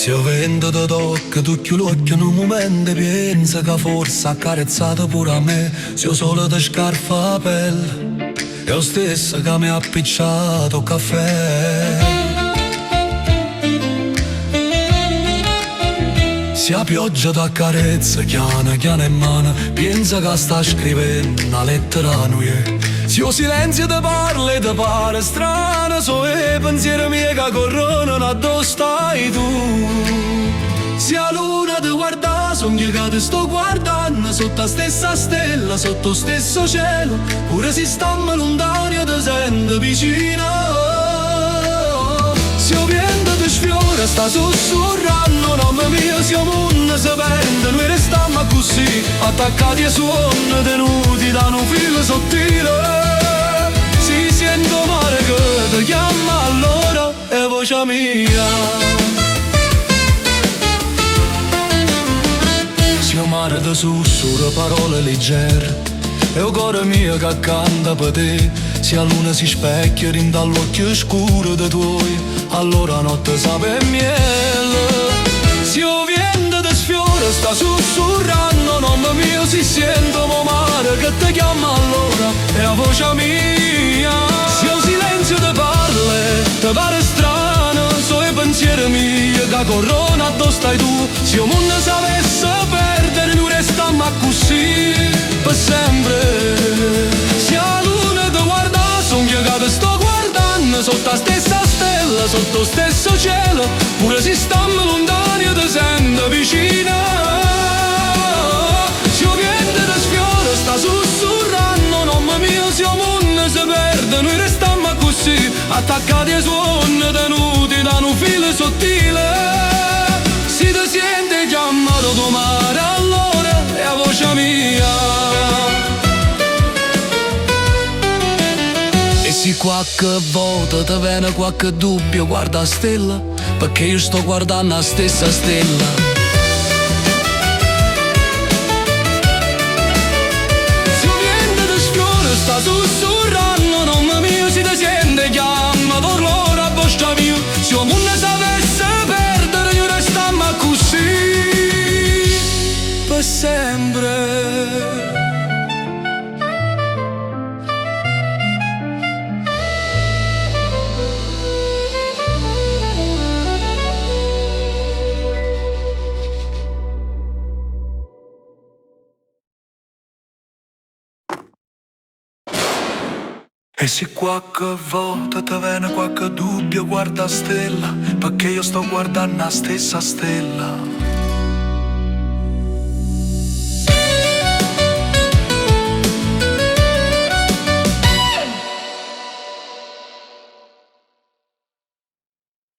Se io vendo da tocco, tu chiudi l'occhio in un momento pensa che forse ha accarezzato pure a me. Se io solo ti scarfa la pelle, è lo stesso che mi ha appicciato caffè. Se la pioggia t'accarezza, chiana, chiana in mano, pensa che sta scrivendo una lettera a noi. Se io silenzio ti parla e ti pare strano, so i pensieri miei che corrono addosso stai tu. Se la luna ti guarda, son io che ti sto guardando, sotto la stessa stella, sotto lo stesso cielo. Pure se stiamo lontani io ti sento vicino. Se io vento ti sfiora, sta sussurrando nome mio, se il mondo si perde, noi restiamo così, attaccati ai suoni, tenuti da un filo sottile. Si sento male che ti chiama allora, è voce mia. Se il mare ti sussurra parole leggere, è il cuore mio che canta per te. Se la luna si specchia in dall'occhio scuro dei tuoi, allora notte sape miele. Se il vento ti sfiora, sta sussurrando nome mio, si sento mare che ti chiama allora, è la voce mia. Se il silenzio ti parla, ti pare strano, so i pensieri miei che corrono addosso stai tu. Se il mondo sapesse perdere, noi restiamo così per sempre. Se la luna ti guarda, son io che ti sto guardando, sotto la stessa stella, sotto lo stesso cielo. Pure se stiamo lontani io ti sento vicino. Se il vento ti sfiora, sta sussurrando nome mio, se il mondo si perde, noi restiamo così, attaccati ai suoni, tenuti da un filo sottile. Si ti sente chiamato tuo mare, allora è la voce mia. E se qualche volta ti viene qualche dubbio, guarda la stella, perché io sto guardando la stessa stella. Se il vento ti sfiora, sta sussurrando nome mio, si ti sente chiamato allora a voce mia. Se il mondo sapesse perdere, io restiamo così per sempre. E se qualche volta ti viene qualche dubbio, guarda stella, perché io sto guardando la stessa stella.